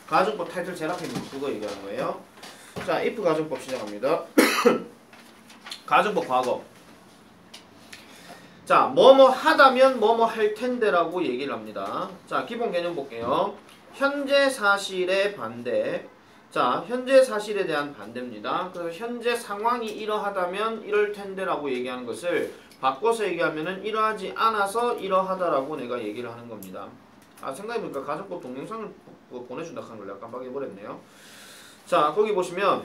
가정법 타이틀 제일 앞에 있는 거 그거 얘기하는 거예요. 자, if 가정법 시작합니다. 가정법 과거. 자, 뭐뭐 하다면 뭐뭐 할 텐데라고 얘기를 합니다. 자, 기본 개념 볼게요. 현재 사실의 반대. 자, 현재 사실에 대한 반대입니다. 그래서 현재 상황이 이러하다면 이럴 텐데라고 얘기하는 것을 바꿔서 얘기하면은 이러하지 않아서 이러하다라고 내가 얘기를 하는 겁니다. 아, 생각해보니까 가정법 동영상을 보내준다 하는 걸 내가 깜빡해버렸네요. 자, 거기 보시면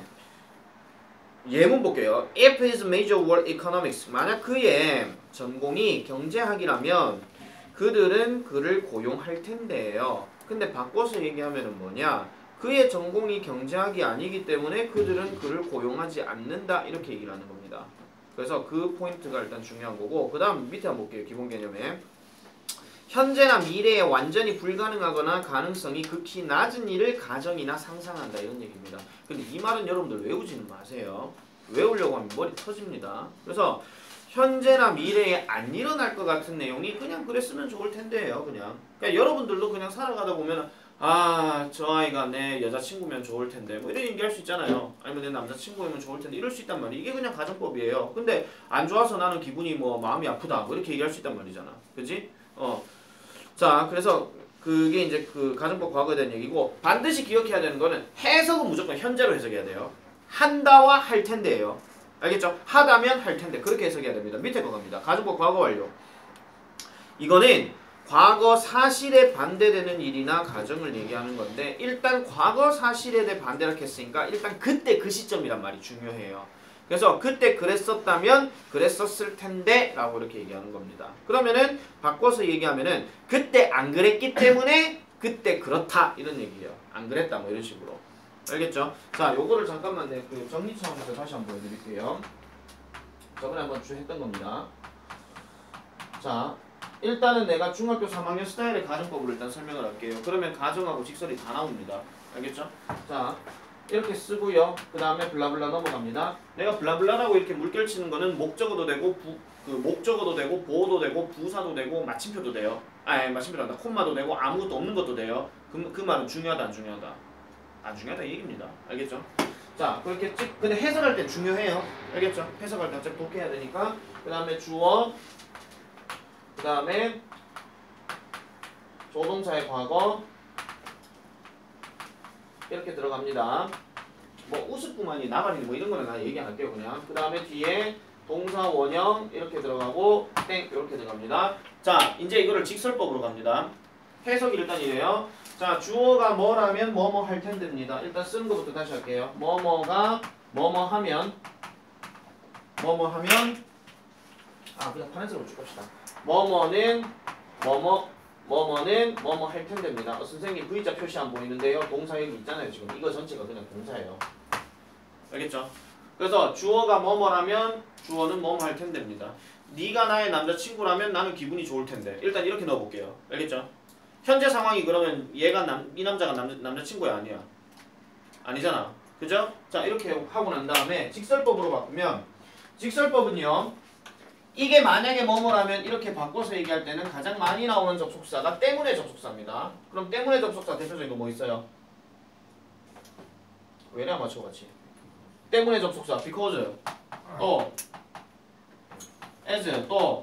예문 볼게요. If his major were economics, 만약 그의 전공이 경제학이라면 그들은 그를 고용할 텐데요. 근데 바꿔서 얘기하면은 뭐냐? 그의 전공이 경제학이 아니기 때문에 그들은 그를 고용하지 않는다 이렇게 얘기를 하는 겁니다. 그래서 그 포인트가 일단 중요한 거고, 그 다음 밑에 한번 볼게요. 기본 개념에 현재나 미래에 완전히 불가능하거나 가능성이 극히 낮은 일을 가정이나 상상한다 이런 얘기입니다. 근데 이 말은 여러분들 외우지는 마세요. 외우려고 하면 머리 터집니다. 그래서 현재나 미래에 안 일어날 것 같은 내용이 그냥 그랬으면 좋을 텐데요. 그냥 그러니까 여러분들도 그냥 살아가다 보면 아, 저 아이가 내 여자친구면 좋을 텐데 뭐 이런 얘기할 수 있잖아요. 아니면 내 남자친구면 좋을 텐데 이럴 수 있단 말이에요. 이게 그냥 가정법이에요. 근데 안 좋아서 나는 기분이 뭐 마음이 아프다 뭐 이렇게 얘기할 수 있단 말이잖아. 그지? 자, 그래서 그게 이제 그 가정법 과거에 대한 얘기고, 반드시 기억해야 되는 거는 해석은 무조건 현재로 해석해야 돼요. 한다와 할 텐데예요. 알겠죠? 하다면 할 텐데 그렇게 해석해야 됩니다. 밑에 거 갑니다. 가정법 과거 완료. 이거는 과거 사실에 반대되는 일이나 가정을 얘기하는 건데, 일단 과거 사실에 대해 반대를 했으니까 일단 그때 그 시점이란 말이 중요해요. 그래서 그때 그랬었다면 그랬었을 텐데 라고 이렇게 얘기하는 겁니다. 그러면은 바꿔서 얘기하면은 그때 안 그랬기 때문에 그때 그렇다 이런 얘기예요. 안 그랬다 뭐 이런 식으로. 알겠죠? 자, 요거를 잠깐만 그 정리 차원에서 다시 한번 보여드릴게요. 저번에 한번 했던 겁니다. 자, 일단은 내가 중학교 3학년 스타일의 가정법을 일단 설명을 할게요. 그러면 가정하고 직설이 다 나옵니다. 알겠죠? 자, 이렇게 쓰고요. 그 다음에 블라블라 넘어갑니다. 내가 블라블라라고 이렇게 물결 치는 거는 목적어도 되고 목적어도 되고 보어도 되고 부사도 되고 마침표도 돼요. 마침표도 한다. 콤마도 되고 아무것도 없는 것도 돼요. 그 말은 중요하다 안 중요하다? 안 중요하다 이 얘기입니다. 알겠죠? 자, 그렇게 근데 해석할 때 중요해요. 알겠죠? 해석할 때 어차피 독해야 되니까. 그 다음에 주어, 그 다음에 조동사의 과거 이렇게 들어갑니다. 뭐 우스꾸만이 나가리 뭐 이런 거는 나 얘기 안 할게요 그냥. 그 다음에 뒤에 동사 원형 이렇게 들어가고 땡 이렇게 들어갑니다. 자, 이제 이거를 직설법으로 갑니다. 해석이 일단 이래요. 자, 주어가 뭐라면 뭐뭐 할 텐데입니다. 일단 쓰는 것부터 다시 할게요. 뭐뭐가 뭐뭐 하면 그냥 파란색으로 쭉 갑시다. 뭐뭐는 뭐뭐 할 텐데입니다. 선생님 V자 표시 안 보이는데요. 동사 여기 있잖아요. 지금 이거 전체가 그냥 동사예요. 알겠죠? 그래서 주어가 뭐뭐라면 주어는 뭐뭐 할 텐데입니다. 네가 나의 남자친구라면 나는 기분이 좋을 텐데. 일단 이렇게 넣어볼게요. 알겠죠? 현재 상황이 그러면 얘가 이 남자가 남자친구야 아니야? 아니잖아. 그죠? 자, 이렇게 하고 난 다음에 직설법으로 바꾸면, 직설법은요, 이게 만약에 뭐뭐라면 이렇게 바꿔서 얘기할 때는 가장 많이 나오는 접속사가 때문에 접속사입니다. 그럼 때문에 접속사 대표적인 거 뭐 있어요? 왜냐 맞춰같이. 때문에 접속사 because, 또 as, 또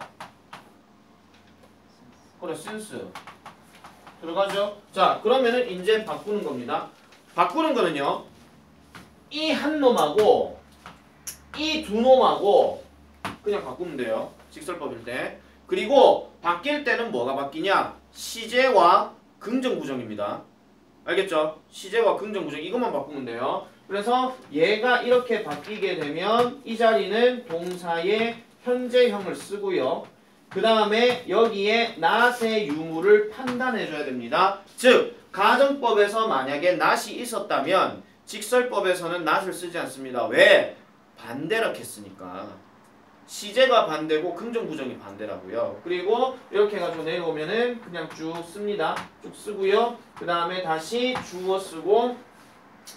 그래 since 들어가죠? 자, 그러면은 이제 바꾸는 겁니다. 바꾸는 거는요, 이 한 놈하고 이 두 놈하고 그냥 바꾸면 돼요. 직설법일 때. 그리고 바뀔 때는 뭐가 바뀌냐? 시제와 긍정부정입니다. 알겠죠? 시제와 긍정부정 이것만 바꾸면 돼요. 그래서 얘가 이렇게 바뀌게 되면 이 자리는 동사의 현재형을 쓰고요. 그 다음에 여기에 not의 유무를 판단해줘야 됩니다. 즉 가정법에서 만약에 not이 있었다면 직설법에서는 not을 쓰지 않습니다. 왜? 반대라 했으니까. 시제가 반대고 긍정부정이 반대라고요. 그리고 이렇게 해가지고 내려오면은 그냥 쭉 씁니다. 쭉 쓰고요. 그 다음에 다시 주어 쓰고,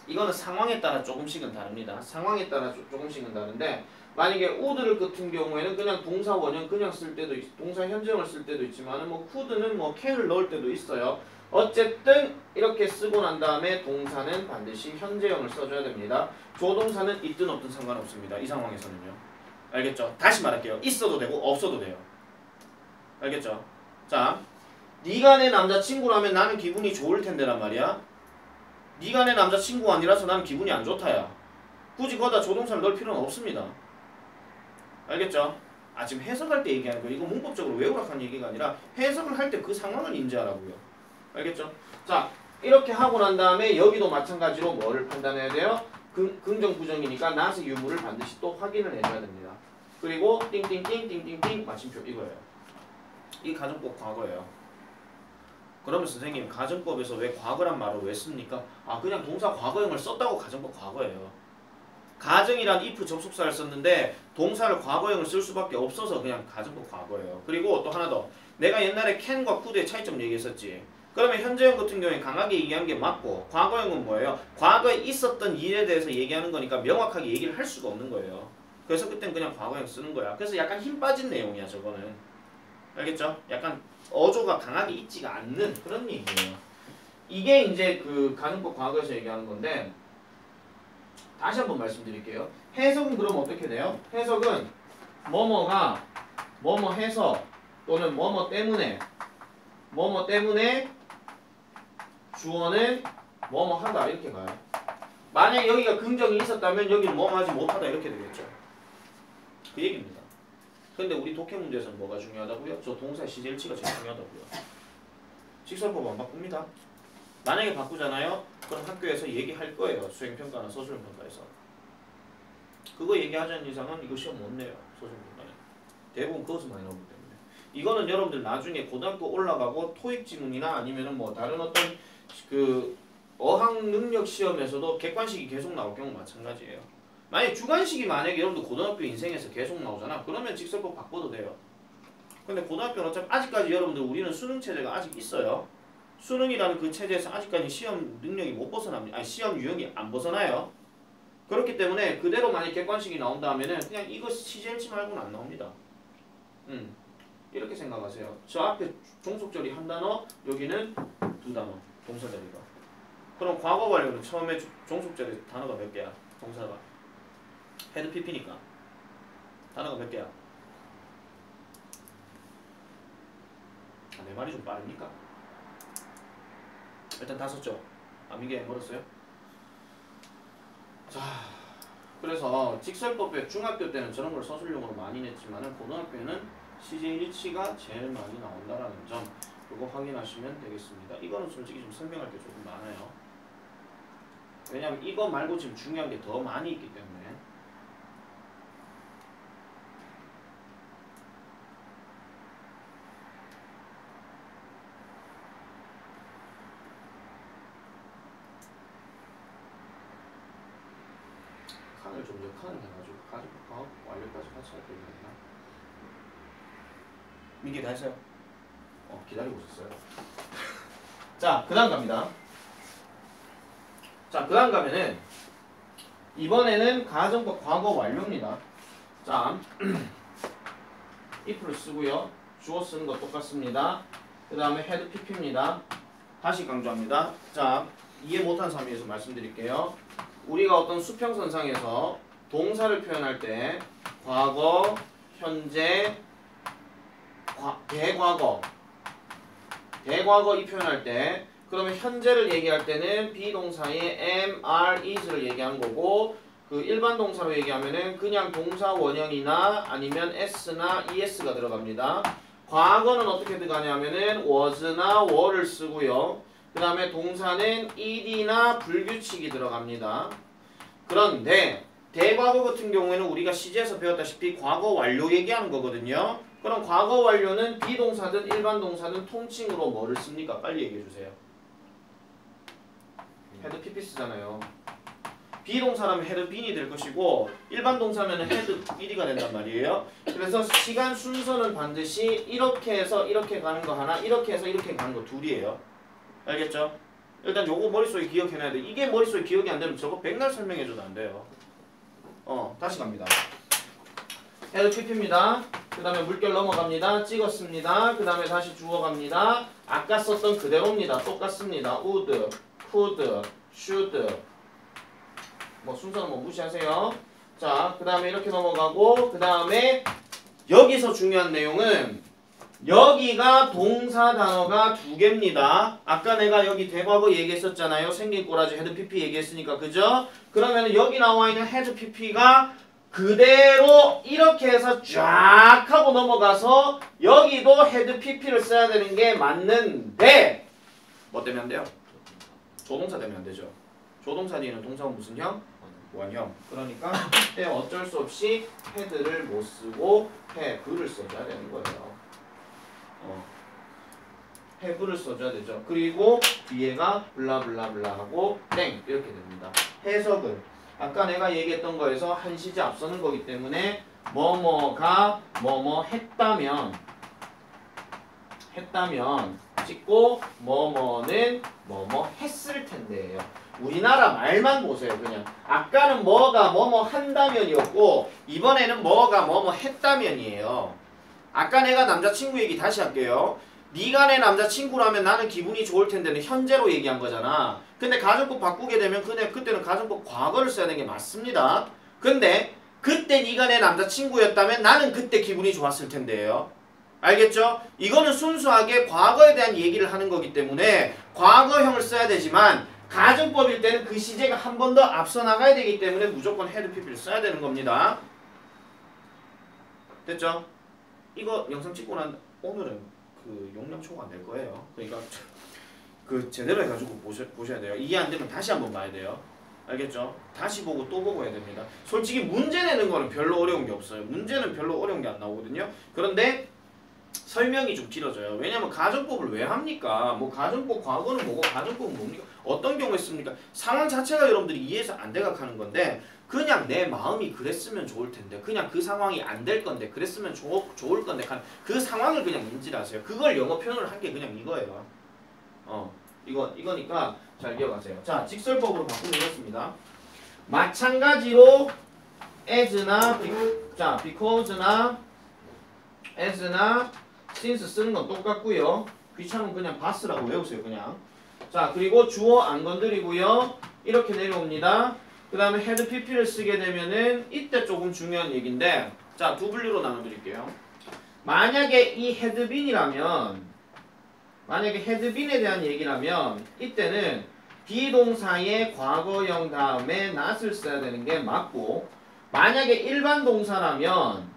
이거는 상황에 따라 조금씩은 다릅니다. 상황에 따라 조금씩은 다른데, 만약에 would를 같은 경우에는 그냥 동사 원형 그냥 쓸 때도 동사 현정을 쓸 때도 있지만은 뭐 could는 뭐 can을 넣을 때도 있어요. 어쨌든 이렇게 쓰고 난 다음에 동사는 반드시 현재형을 써줘야 됩니다. 조동사는 있든 없든 상관없습니다. 이 상황에서는요. 알겠죠? 다시 말할게요. 있어도 되고 없어도 돼요. 알겠죠? 자, 네가 내 남자친구라면 나는 기분이 좋을 텐데란 말이야. 네가 내 남자친구가 아니라서 나는 기분이 안 좋다야. 굳이 거기다 조동사를 넣을 필요는 없습니다. 알겠죠? 지금 해석할 때 얘기하는 거예요. 이거 문법적으로 외우라는 얘기가 아니라 해석을 할 때 그 상황을 인지하라고요. 알겠죠? 자, 이렇게 하고 난 다음에 여기도 마찬가지로 뭐를 판단해야 돼요? 긍정, 부정이니까 not의 유무를 반드시 또 확인을 해줘야 됩니다. 그리고 띵띵띵 마침표 이거예요. 이 가정법 과거예요. 그러면 선생님 가정법에서 왜 과거란 말을 왜 씁니까? 그냥 동사 과거형을 썼다고 가정법 과거예요. 가정이란 if 접속사를 썼는데 동사를 과거형을 쓸 수밖에 없어서 그냥 가정법 과거예요. 그리고 또 하나 더. 내가 옛날에 can과 could의 차이점 얘기했었지. 그러면 현재형 같은 경우에 강하게 얘기한 게 맞고 과거형은 뭐예요? 과거에 있었던 일에 대해서 얘기하는 거니까 명확하게 얘기를 할 수가 없는 거예요. 그래서 그땐 그냥 과거형 쓰는 거야. 그래서 약간 힘 빠진 내용이야 저거는. 알겠죠? 약간 어조가 강하게 있지가 않는 그런 얘기예요. 이게 이제 그 가정법 과거에서 얘기하는 건데 다시 한번 말씀드릴게요. 해석은 그럼 어떻게 돼요? 해석은 뭐뭐가 뭐뭐 해서 또는 뭐뭐 때문에 주어는 뭐뭐 하다 이렇게 가요. 만약 여기가 긍정이 있었다면 여기는 뭐뭐 하지 못하다 이렇게 되겠죠. 그 얘기입니다. 근데 우리 독해 문제에서는 뭐가 중요하다고요? 저 동사 시제 일치가 제일 중요하다고요. 직설법 안 바꿉니다. 만약에 바꾸잖아요? 그럼 학교에서 얘기할 거예요. 수행평가나 서술평가에서. 그거 얘기하지 않는 이상은 이거 시험 못 내요. 서술평가는. 대부분 그것을 많이 나오기 때문에. 이거는 여러분들 나중에 고등학교 올라가고 토익 지문이나 아니면은 뭐 다른 어떤 그 어학 능력 시험에서도 객관식이 계속 나올 경우 마찬가지예요. 만약에 주관식이 만약에 여러분들 고등학교 인생에서 계속 나오잖아. 그러면 직설법 바꿔도 돼요. 근데 고등학교는 어차피 아직까지 여러분들 우리는 수능 체제가 아직 있어요. 수능이라는 그 체제에서 아직까지 시험 능력이 못 벗어납니다. 시험 유형이 안 벗어나요. 그렇기 때문에 그대로 만약 객관식이 나온다면은 그냥 이거 시제일치 말고는 안 나옵니다. 이렇게 생각하세요. 저 앞에 종속절이 한 단어, 여기는 두 단어, 동사자리가. 그럼 과거 완료는 처음에 종속절이 단어가 몇 개야? 동사가. 헤드 PP니까. 단어가 몇 개야? 내 말이 좀 빠릅니까? 일단 다 썼죠? 민기가 멀었어요? 자, 그래서 직설법에 중학교 때는 저런 걸 서술용으로 많이 냈지만 고등학교에는 시제일치가 제일 많이 나온다라는 점 그거 확인하시면 되겠습니다. 이거는 솔직히 좀 설명할 게 조금 많아요. 왜냐면 이거 말고 지금 중요한 게 더 많이 있기 때문에. 칸을 좀 역할을 해가지고 가지고 완료까지 같이 할 거예요. 민기 다 했어요? 기다리고 있었어요. 자, 그 다음 갑니다. 자, 그 다음 가면은 이번에는 가정법 과거 완료입니다. 자, if를 쓰고요. 주어 쓰는 거 똑같습니다. 그 다음에 head pp입니다. 다시 강조합니다. 자, 이해 못한 사람에 대해서 말씀드릴게요. 우리가 어떤 수평선상에서 동사를 표현할 때 과거, 현재, 대과거 이 표현할 때 그러면 현재를 얘기할 때는 비동사의 am, are, is를 얘기한 거고 그 일반 동사로 얘기하면은 그냥 동사 원형이나 아니면 s나 es가 들어갑니다. 과거는 어떻게 들어가냐면은 was나 were를 쓰고요. 그 다음에 동사는 ed나 불규칙이 들어갑니다. 그런데 대과거 같은 경우에는 우리가 시제에서 배웠다시피 과거 완료 얘기하는 거거든요. 그럼 과거 완료는 비동사든 일반 동사든 통칭으로 뭐를 씁니까? 빨리 얘기해 주세요. 헤드 PP 쓰잖아요. 비동사라면 헤드 빈이 될 것이고 일반 동사면 헤드 BD가 된단 말이에요. 그래서 시간 순서는 반드시 이렇게 해서 이렇게 가는 거 하나, 이렇게 해서 이렇게 가는 거 둘이에요. 알겠죠? 일단 요거 머릿속에 기억해놔야 돼. 이게 머릿속에 기억이 안 되면 저거 백날 설명해줘도 안 돼요. 다시 갑니다. 헤드 PP입니다. 그 다음에 물결 넘어갑니다. 찍었습니다. 그 다음에 다시 주어 갑니다. 아까 썼던 그대로입니다. 똑같습니다. would, could, should. 뭐 순서는 뭐 무시하세요. 자, 그 다음에 이렇게 넘어가고, 그 다음에 여기서 중요한 내용은 여기가 동사 단어가 두 개입니다. 아까 내가 여기 대과거 얘기했었잖아요. 생긴 꼬라지 헤드 PP 얘기했으니까, 그죠? 그러면 여기 나와 있는 헤드 PP가 그대로 이렇게 해서 쫙 하고 넘어가서 여기도 헤드 PP를 써야 되는 게 맞는데 뭐 때문에 안 돼요? 조동사 때문에 안 되죠. 조동사 뒤에는 동사는 무슨 형? 원형. 그러니까 그때 어쩔 수 없이 헤드를 못 쓰고 have를 써줘야 되는 거예요. have를 써줘야 되죠. 그리고 뒤에가 블라블라블라 하고 땡 이렇게 됩니다. 해석은 아까 내가 얘기했던 거에서 한 시제 앞서는 거기 때문에 뭐뭐가 뭐뭐 했다면 찍고 뭐뭐는 뭐뭐 했을 텐데예요. 우리나라 말만 보세요. 그냥 아까는 뭐가 뭐뭐 한다면이었고 이번에는 뭐가 뭐뭐 했다면이에요. 아까 내가 남자친구 얘기 다시 할게요. 네가 내 남자친구라면 나는 기분이 좋을 텐데는 현재로 얘기한 거잖아. 근데 가정법 바꾸게 되면 그때는 가정법 과거를 써야 되는 게 맞습니다. 근데 그때 네가 내 남자친구였다면 나는 그때 기분이 좋았을 텐데요. 알겠죠? 이거는 순수하게 과거에 대한 얘기를 하는 거기 때문에 과거형을 써야 되지만 가정법일 때는 그 시제가 한 번 더 앞서 나가야 되기 때문에 무조건 헤드 PP를 써야 되는 겁니다. 됐죠? 이거 영상 찍고 난 오늘은 그 용량 초과 안 될 거예요. 그러니까 그 제대로 해가지고 보셔야 돼요. 이해 안 되면 다시 한번 봐야 돼요. 알겠죠? 다시 보고 또 보고 해야 됩니다. 솔직히 문제 내는 거는 별로 어려운 게 없어요. 문제는 별로 어려운 게 안 나오거든요. 그런데 설명이 좀 길어져요. 왜냐면 가정법을 왜 합니까? 뭐 가정법 과거는 뭐고 가정법은 뭡니까? 어떤 경우에 씁니까? 상황 자체가 여러분들이 이해해서 안 돼가하는 건데 그냥 내 마음이 그랬으면 좋을 텐데 그냥 그 상황이 안 될 건데 그랬으면 좋을 건데 그 상황을 그냥 인지를 하세요. 그걸 영어 표현을 한 게 그냥 이거예요. 이거니까 잘 기억하세요. 자, 직설법으로 바꾸면 이렇습니다. 마찬가지로 as나 because나 as나 since 쓰는 건 똑같고요. 귀찮으면 그냥 bas라고 외우세요. 그냥. 자, 그리고 주어 안 건드리고요. 이렇게 내려옵니다. 그 다음에 head pp를 쓰게 되면은 이때 조금 중요한 얘기인데 자, 두 분류로 나눠드릴게요. 만약에 이 had been이라면 만약에 had been에 대한 얘기라면 이때는 비동사의 과거형 다음에 not을 써야 되는 게 맞고 만약에 일반 동사라면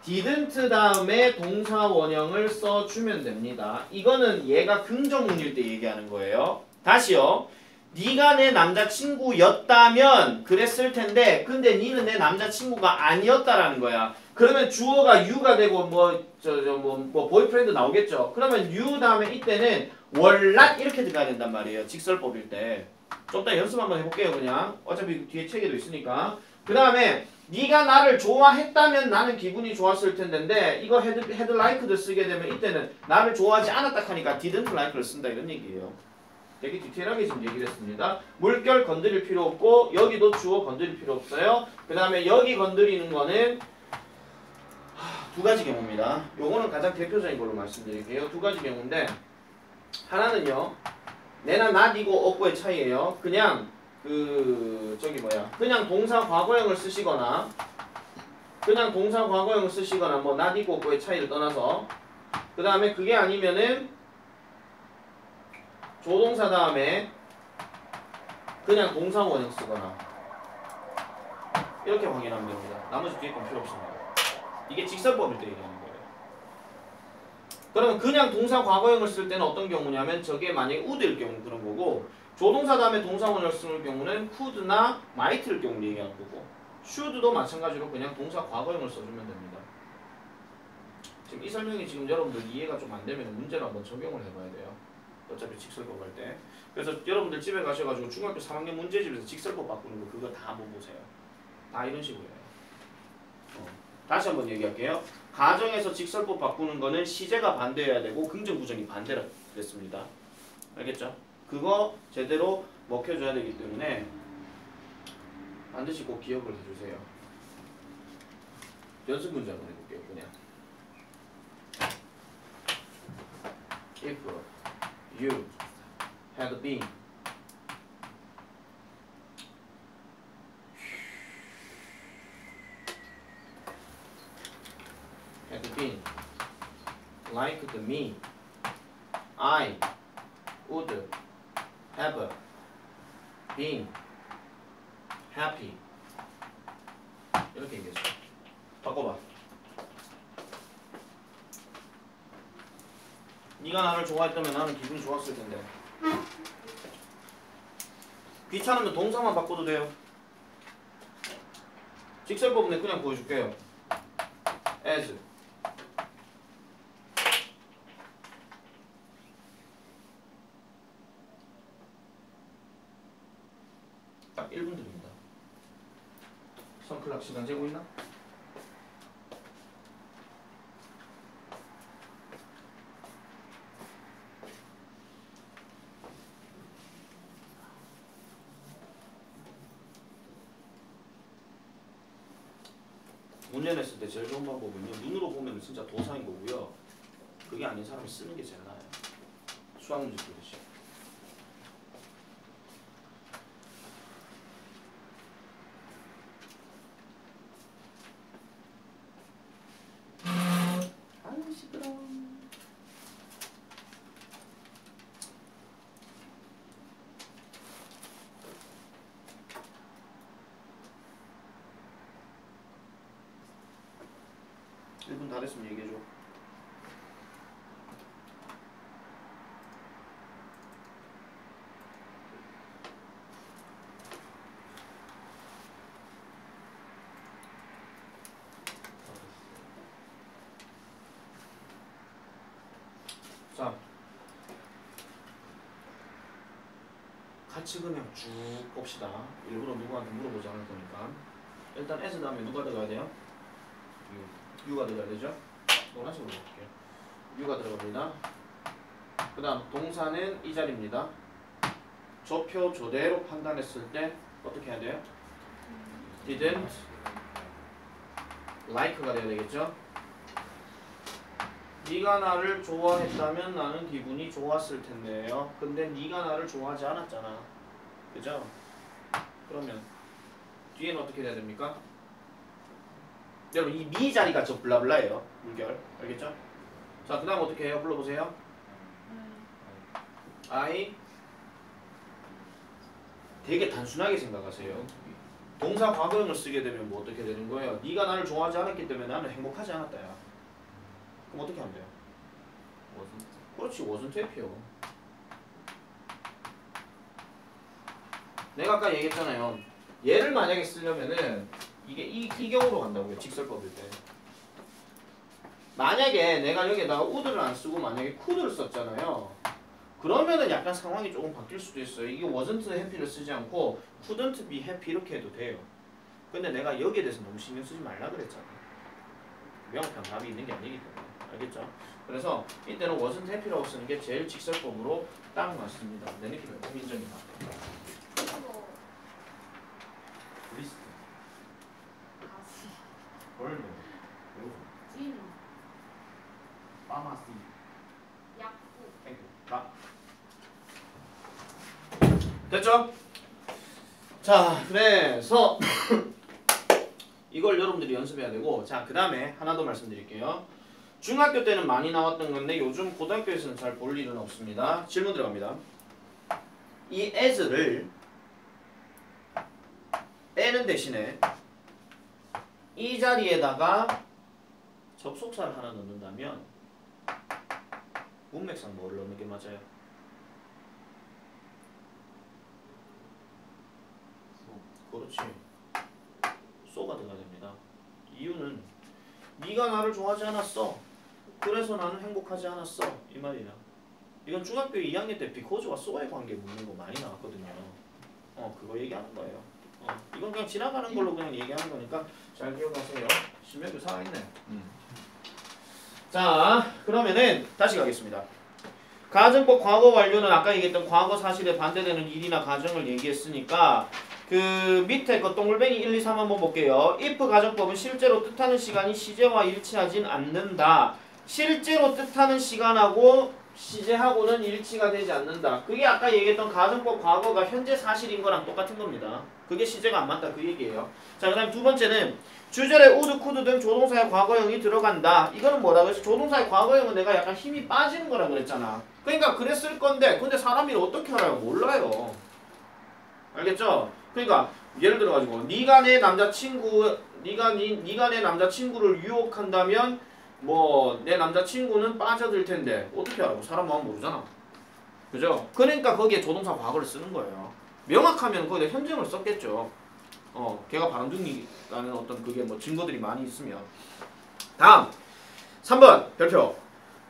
didn't 다음에 동사 원형을 써주면 됩니다. 이거는 얘가 긍정문일 때 얘기하는 거예요. 다시요. 네가 내 남자친구였다면 그랬을 텐데 근데 니는 내 남자친구가 아니었다라는 거야. 그러면 주어가 you가 되고 뭐 보이프렌드 나오겠죠. 그러면 you 다음에 이때는 were not 이렇게 들어가야 된단 말이에요. 직설법일 때. 좀 이따 연습 한번 해볼게요. 그냥 어차피 뒤에 책에도 있으니까. 그 다음에 네가 나를 좋아했다면 나는 기분이 좋았을 텐데 이거 had like를 쓰게 되면 이때는 나를 좋아하지 않았다 하니까 didn't like를 쓴다 이런 얘기예요. 되게 디테일하게 지금 얘기를 했습니다. 물결 건드릴 필요 없고 여기도 주어 건드릴 필요 없어요. 그 다음에 여기 건드리는 거는 두 가지 경우입니다. 요거는 가장 대표적인 걸로 말씀드릴게요. 두 가지 경우인데 하나는요. 내나 not 이고 없고의 차이예요. 그냥 그냥 동사 과거형을 쓰시거나 뭐 not 이고 없고의 차이를 떠나서 그 다음에 그게 아니면은 조동사 다음에 그냥 동사 원형 쓰거나 이렇게 확인하면 됩니다. 나머지 뒤에 건 필요 없습니다. 이게 직설법일 때 얘기하는 거예요. 그러면 그냥 동사 과거형을 쓸 때는 어떤 경우냐면 저게 만약에 would일 경우 그런 거고 조동사 다음에 동사 원형을 쓰는 경우는 could나 might일 경우를 얘기하는 거고 should도 마찬가지로 그냥 동사 과거형을 써주면 됩니다. 지금 이 설명이 지금 여러분들 이해가 좀 안 되면 문제를 한번 적용을 해봐야 돼요. 어차피 직설법 할 때. 그래서 여러분들 집에 가셔가지고 중학교 3학년 문제집에서 직설법 바꾸는 거 그거 다 한번 보세요. 다 이런 식으로 해요. 다시 한번 얘기할게요. 가정에서 직설법 바꾸는 거는 시제가 반대여야 되고 긍정부정이 반대라 그랬습니다. 알겠죠? 그거 제대로 먹혀줘야 되기 때문에 반드시 꼭 기억을 해주세요. 연습 문제 한번 해볼게요. 그냥 if you had been like me, I would have been happy. 이렇게 얘기했어. 바꿔봐. 네가 나를 좋아했다면 나는 기분이 좋았을 텐데. 귀찮으면 동사만 바꿔도 돼요. 직설법은 내가 그냥 보여줄게요. as 딱 1분 드립니다. 선클락 시간 재고 있나? 문제 냈을 때 제일 좋은 방법은요. 눈으로 보면 진짜 도사인 거고요. 그게 아닌 사람이 쓰는 게 제일 나아요. 수학 문제 보듯이. 아유 시끄러워. 다 됐으면 얘기해줘. 자, 같이 그냥 쭉 봅시다. 일부러 누구한테 물어보지 않을 거니까. 일단 S 다음에 누가 들어가야 돼요? U가 들어가야 되죠? 노란색으로 볼게요. U가 들어갑니다. 그 다음 동사는 이 자리입니다. 조표 조대로 판단했을 때 어떻게 해야 돼요? Didn't like가 돼야 되겠죠? 네가 나를 좋아했다면 나는 기분이 좋았을 텐데요. 근데 네가 나를 좋아하지 않았잖아. 그죠? 그러면 뒤에는 어떻게 돼야 됩니까? 여러분 이 미 자리가 저 블라블라예요. 물결. 알겠죠? 자, 그 다음 어떻게 해요? 불러보세요. I 되게 단순하게 생각하세요. 동사 과거형을 쓰게 되면 뭐 어떻게 되는 거예요? 네가 나를 좋아하지 않았기 때문에 나는 행복하지 않았다야. 그럼 어떻게 하면 돼요? 그렇지, wasn't happy요. 내가 아까 얘기했잖아요. 얘를 만약에 쓰려면은 이게 이 경우로 간다고요. 직설법일 때. 만약에 내가 여기에다가 would를 안 쓰고 만약에 could를 썼잖아요. 그러면은 약간 상황이 조금 바뀔 수도 있어요. 이게 wasn't happy를 쓰지 않고 couldn't be happy 이렇게 해도 돼요. 근데 내가 여기에 대해서 너무 신경 쓰지 말라 그랬잖아. 명확한 답이 있는 게 아니기 때문에. 알겠죠? 그래서 이때는 wasn't happy라고 쓰는 게 제일 직설법으로 딱 맞습니다. 내 느낌에 고민정이다. 리스트. 월드. 진. 파마시. 약국. 나. 됐죠? 자, 그래서 이걸 여러분들이 연습해야 되고, 자, 그 다음에 하나 더 말씀드릴게요. 중학교 때는 많이 나왔던 건데 요즘 고등학교에서는 잘 볼 일은 없습니다. 질문 들어갑니다. 이 as를 에는 대신에 이 자리에다가 접속사를 하나 넣는다면 문맥상 뭐를 넣는 게 맞아요? 그렇지. so가 들어가야 됩니다. 이유는 네가 나를 좋아하지 않았어. 그래서 나는 행복하지 않았어. 이 말이야. 이건 중학교 2학년 때 because와 so의 관계 묻는 거 많이 나왔거든요. 그거 얘기하는 거예요. 이건 그냥 지나가는 걸로 그냥 얘기하는 거니까 잘 기억하세요. 심혈도 살아있네. 자, 그러면은 다시 가겠습니다. 가정법 과거 완료는 아까 얘기했던 과거 사실에 반대되는 일이나 가정을 얘기했으니까 그 밑에 거 동글뱅이 1, 2, 3 한번 볼게요. if 가정법은 실제로 뜻하는 시간이 시제와 일치하진 않는다. 실제로 뜻하는 시간하고 시제하고는 일치가 되지 않는다. 그게 아까 얘기했던 가정법 과거가 현재 사실인 거랑 똑같은 겁니다. 그게 시제가 안 맞다 그 얘기예요. 자, 그 다음 두 번째는 주절에 우드, 쿠드 등 조동사의 과거형이 들어간다. 이거는 뭐라 그랬어? 조동사의 과거형은 내가 약간 힘이 빠지는 거라 그랬잖아. 그러니까 그랬을 건데 근데 사람이 어떻게 알아요? 몰라요. 알겠죠? 그러니까 예를 들어 가지고 네가 내 남자친구를 유혹한다면 뭐 내 남자친구는 빠져들 텐데 어떻게 알아? 사람 마음 모르잖아. 그죠? 그러니까 거기에 조동사 과거를 쓰는 거예요. 명확하면 거기에 현재형을 썼겠죠. 걔가 바람둥이라는 어떤 그게 뭐 증거들이 많이 있으면. 다음 3번 별표.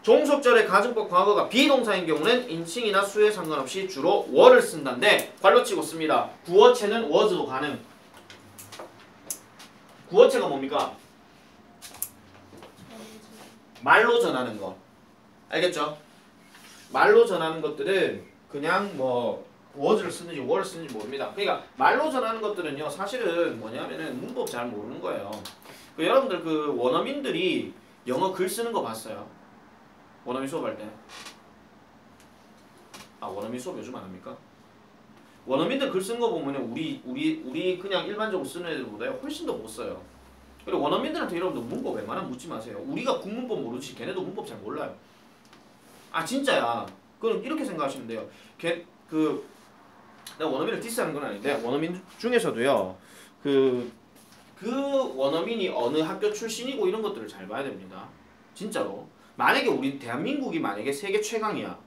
종속절의 가정법 과거가 비동사인 경우는 인칭이나 수에 상관없이 주로 were를 쓴다는데 발로 치고 씁니다. 구어체는 was도 가능. 구어체가 뭡니까? 말로 전하는 거. 알겠죠? 말로 전하는 것들은 그냥 뭐 was를 쓰는지 were를 쓰는지 모릅니다. 그러니까 말로 전하는 것들은요 사실은 뭐냐면은 문법 잘 모르는 거예요. 여러분들 그 원어민들이 영어 글 쓰는 거 봤어요? 원어민 수업할 때. 원어민 수업 요즘 안 합니까? 원어민들 글 쓰는 거 보면은 우리 그냥 일반적으로 쓰는 애들보다 훨씬 더 못 써요. 그리고 원어민들한테 여러분들 문법 웬만하면 묻지 마세요. 우리가 국문법 모르지 걔네도 문법 잘 몰라요. 진짜야. 그럼 이렇게 생각하시면 돼요. 내가 원어민을 디스하는 건 아닌데 원어민 중에서도요. 그 원어민이 어느 학교 출신이고 이런 것들을 잘 봐야 됩니다. 진짜로. 만약에 우리 대한민국이 만약에 세계 최강이야.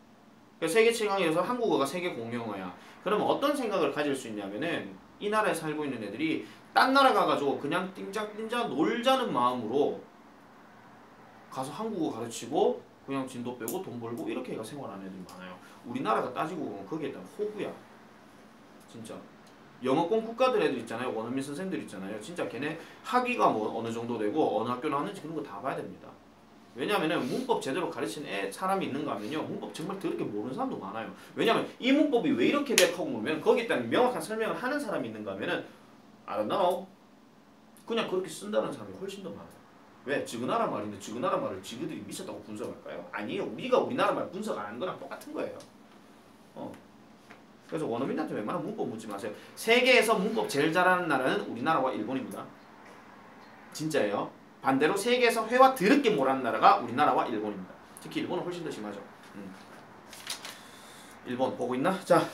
세계 최강이라서 한국어가 세계 공용어야. 그러면 어떤 생각을 가질 수 있냐면은 이 나라에 살고 있는 애들이 딴 나라 가가지고 그냥 띵짝띵짝 놀자는 마음으로 가서 한국어 가르치고 그냥 진도 빼고 돈 벌고 이렇게 해가 생활하는 애들이 많아요. 우리나라가 따지고 보면 거기에 따른 호구야. 진짜. 영어권 국가들 애들 있잖아요. 원어민 선생들 있잖아요. 진짜 걔네 학위가 뭐 어느 정도 되고 어느 학교 나왔는지 그런 거 다 봐야 됩니다. 왜냐면은 문법 제대로 가르치는 사람이 있는가 하면요. 문법 정말 더럽게 모르는 사람도 많아요. 왜냐면 이 문법이 왜 이렇게 돼? 하고 보면 거기에 따른 명확한 설명을 하는 사람이 있는가 하면은 I don't know. 그냥 그렇게 쓴다는 사람이 훨씬 더 많아요. 왜? 지그나라 말인데 지그나라 말을 지그들이 미쳤다고 분석할까요? 아니에요. 우리가 우리나라 말 분석 안 하는 거랑 똑같은 거예요. 그래서 원어민한테 웬만하면 문법 묻지 마세요. 세계에서 문법 제일 잘하는 나라는 우리나라와 일본입니다. 진짜예요. 반대로 세계에서 회화 더럽게 못하는 나라가 우리나라와 일본입니다. 특히 일본은 훨씬 더 심하죠. 일본 보고 있나? 자,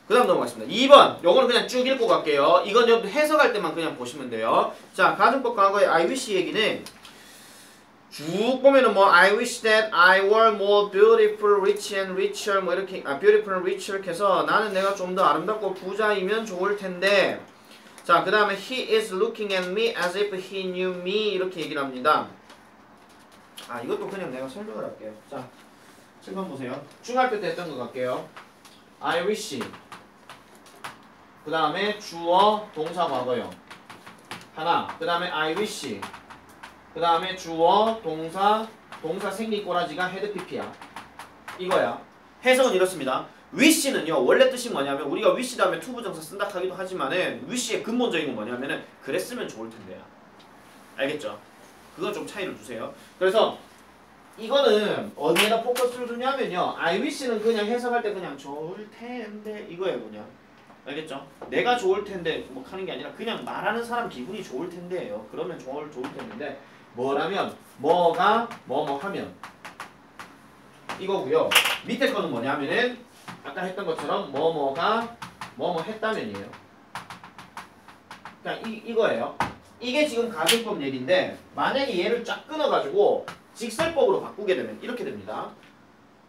그 다음 넘어가겠습니다. 2번 요거는 그냥 쭉 읽고 갈게요. 이건 여러분 해석할 때만 그냥 보시면 돼요. 자, 가정법 과거의 I wish 얘기는 쭉 보면은 뭐 I wish that I were more beautiful, rich and richer 뭐 이렇게 beautiful and richer 이렇게 해서 나는 내가 좀 더 아름답고 부자이면 좋을 텐데. 자, 그 다음에 he is looking at me as if he knew me 이렇게 얘기를 합니다. 이것도 그냥 내가 설명을 할게요. 자, 7번 보세요. 중학교 때 했던 거 갈게요. I wish 그 다음에 주어 동사 과거형 하나. 그 다음에 I wish 그 다음에 주어 동사 생긴 꼬라지가 헤드 PP야. 이거야. 해석은 이렇습니다. wish는요 원래 뜻이 뭐냐면 우리가 wish 다음에 to 부정사 쓴다 하기도 하지만은 wish의 근본적인 건 뭐냐면은 그랬으면 좋을 텐데야. 알겠죠? 그건 좀 차이를 두세요. 그래서 이거는 어디에다 포커스를 두냐면요 I wish는 그냥 해석할 때 그냥 좋을 텐데 이거예요. 그냥 알겠죠? 내가 좋을 텐데 뭐 하는 게 아니라 그냥 말하는 사람 기분이 좋을 텐데예요. 그러면 좋을 텐데 뭐라면 뭐가 뭐뭐 하면 이거고요. 밑에 거는 뭐냐면은 아까 했던 것처럼 뭐뭐가 뭐뭐 했다면이에요. 그냥 이거예요. 이게 지금 가정법 얘기인데 만약에 얘를 쫙 끊어가지고 직설법으로 바꾸게 되면 이렇게 됩니다.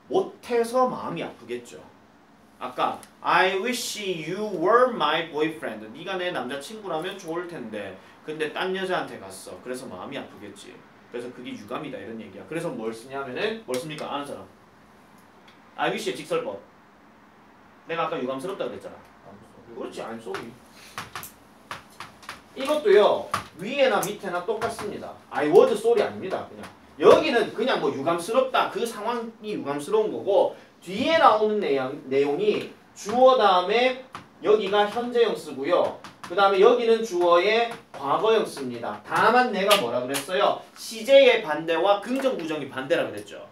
못해서 마음이 아프겠죠. 아까 I wish you were my boyfriend. 네가 내 남자친구라면 좋을 텐데 근데 딴 여자한테 갔어. 그래서 마음이 아프겠지. 그래서 그게 유감이다 이런 얘기야. 그래서 뭘 쓰냐면은 뭘 씁니까? 아는 사람. I wish의 직설법. 내가 아까 유감스럽다 그랬잖아. 그렇지. I'm sorry. 이것도요 위에나 밑에나 똑같습니다. I was sorry 아닙니다. 그냥 여기는 그냥 뭐 유감스럽다 그 상황이 유감스러운 거고 뒤에 나오는 내용이 주어 다음에 여기가 현재형 쓰고요. 그 다음에 여기는 주어의 과거형 씁니다. 다만 내가 뭐라 그랬어요? 시제의 반대와 긍정 부정이 반대라 그랬죠.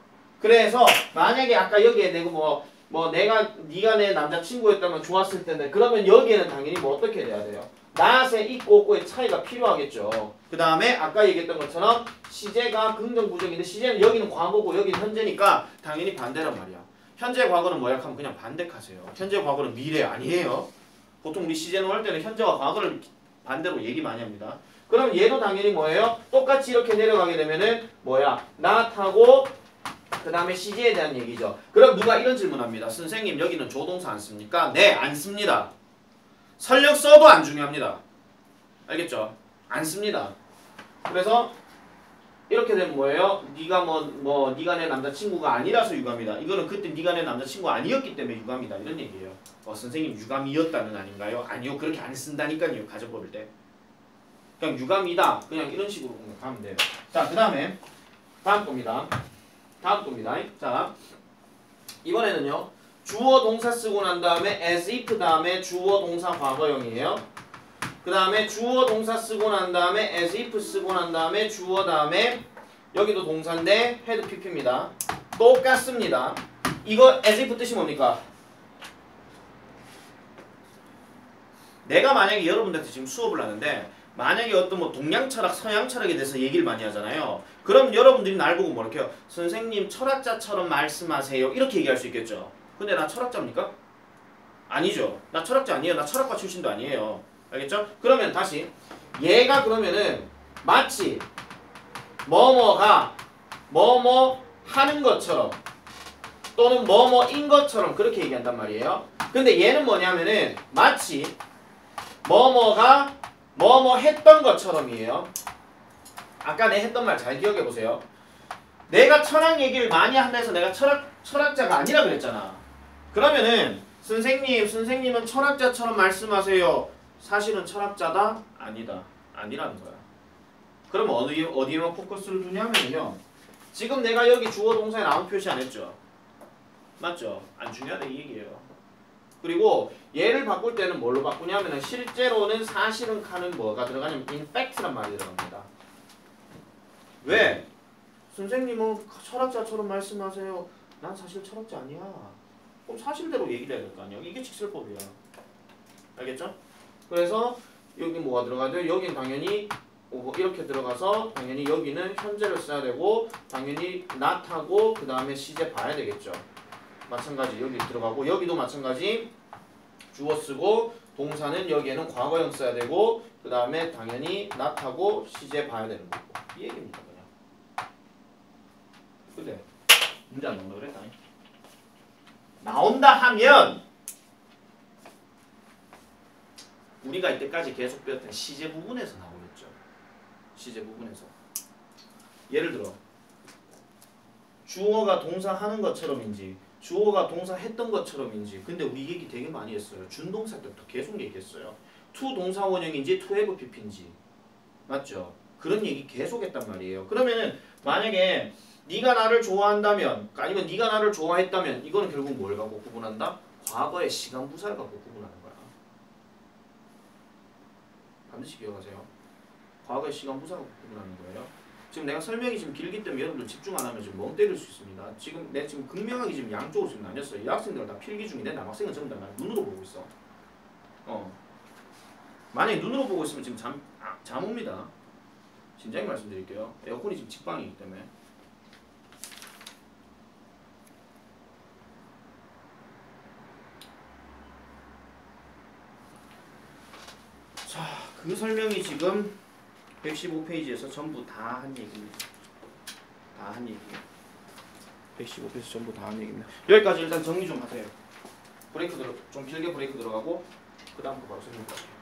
그래서 만약에 아까 여기에 내가 네가 내 남자친구였다면 좋았을 텐데 그러면 여기에는 당연히 뭐 어떻게 돼야 돼요? not의 있고 없고의 차이가 필요하겠죠. 그 다음에 아까 얘기했던 것처럼 시제가 긍정 부정인데 시제는 여기는 과거고 여기는 현재니까 당연히 반대란 말이야. 현재 과거는 뭐야 하면 그냥 반대하세요. 현재 과거는 미래 아니에요. 보통 우리 시제 논할 때는 현재와 과거를 반대로 얘기 많이 합니다. 그럼 얘도 당연히 뭐예요? 똑같이 이렇게 내려가게 되면은 뭐야? not하고 그 다음에 시제에 대한 얘기죠. 그럼 누가 이런 질문합니다. 선생님 여기는 조동사 안 씁니까? 네, 안 씁니다. 설령 써도 안 중요합니다. 알겠죠? 안 씁니다. 그래서 이렇게 되면 뭐예요? 네가 네가 내 남자친구가 아니라서 유감이다. 이거는 그때 네가 내 남자친구가 아니었기 때문에 유감이다. 이런 얘기예요. 선생님 유감이었다는 아닌가요? 아니요. 그렇게 안 쓴다니까요. 가정법일 때. 그냥 유감이다. 그냥 이런 식으로 가면 돼요. 자, 그 다음에 다음 겁니다. 자, 이번에는요. 주어 동사 쓰고 난 다음에 as if 다음에 주어 동사 과거형이에요. 그 다음에 주어 동사 쓰고 난 다음에 as if 쓰고 난 다음에 주어 다음에 여기도 동사인데 had pp입니다. 똑같습니다. 이거 as if 뜻이 뭡니까? 내가 만약에 여러분들한테 지금 수업을 하는데 만약에 어떤 동양 철학, 서양 철학에 대해서 얘기를 많이 하잖아요. 그럼 여러분들이 날 보고 뭐 이렇게 해요? 선생님 철학자처럼 말씀하세요. 이렇게 얘기할 수 있겠죠. 근데 나 철학자입니까? 아니죠. 나 철학자 아니에요. 나 철학과 출신도 아니에요. 알겠죠? 그러면 다시 얘가 그러면은 마치 뭐뭐가 뭐뭐 하는 것처럼 또는 뭐뭐인 것처럼 그렇게 얘기한단 말이에요. 근데 얘는 뭐냐면은 마치 뭐뭐가 뭐뭐 했던 것처럼이에요. 아까 내 했던 말 잘 기억해 보세요. 내가 철학 얘기를 많이 한다 해서 내가 철학자가 아니라 그랬잖아. 그러면은 선생님은 철학자처럼 말씀하세요. 사실은 철학자다? 아니다. 아니라는 거야. 그럼 어디에만 포커스를 두냐면요. 지금 내가 여기 주어 동사에 아무 표시 안 했죠. 맞죠? 안 중요하다 이 얘기예요. 그리고 얘를 바꿀 때는 뭘로 바꾸냐면은 실제로는 사실은 칸은 뭐가 들어가냐면 in fact란 말이 들어갑니다. 왜? 선생님은 철학자처럼 말씀하세요. 난 사실 철학자 아니야. 그럼 사실대로 얘기를 해야 될 거 아니야. 이게 직설법이야. 알겠죠? 그래서 여기 뭐가 들어가야 돼요? 여기는 당연히 이렇게 들어가서 당연히 여기는 현재를 써야 되고 당연히 not하고 그 다음에 시제 봐야 되겠죠. 마찬가지 여기 들어가고 여기도 마찬가지 주어 쓰고 동사는 여기에는 과거형 써야 되고 그 다음에 당연히 not하고 시제 봐야 되는 거고 이 얘기입니다. 그냥. 근데 문제 안 나온다 그랬다. 나온다 하면 우리가 이때까지 계속 배웠던 시제 부분에서 나오겠죠. 시제 부분에서. 예를 들어 주어가 동사 하는 것처럼인지 주어가 동사 했던 것처럼인지 근데 우리 얘기 되게 많이 했어요. 준동사 때부터 계속 얘기했어요. to 동사 원형인지 to have pp인지 맞죠? 그런 얘기 계속 했단 말이에요. 그러면은 만약에 네가 나를 좋아한다면 아니면 네가 나를 좋아했다면 이거는 결국 뭘 갖고 구분한다? 과거의 시간 부사를 갖고 구분하는 거야. 반드시 기억하세요. 과거의 시간 부사를 갖고 구분하는 거예요. 지금 내가 설명이 지금 길기 때문에 여러분들 집중 안 하면 지금 멍 때릴 수 있습니다. 지금 내가 지금 극명하게 지금 양쪽으로 지금 나뉘었어요. 이 학생들 다 필기 중인데 남학생은 전부 다 눈으로 보고 있어. 만약에 눈으로 보고 있으면 지금 잠 옵니다. 진작에 말씀드릴게요. 에어컨이 지금 직방이기 때문에. 자, 그 설명이 지금 115페이지에서 전부 다 한 얘기입니다. 다 한 얘기예요. 115페이지 전부 다 한 얘기입니다. 여기까지 일단 정리 좀 하세요. 좀 길게 브레이크 들어가고 그 다음 거 바로 설명할게요.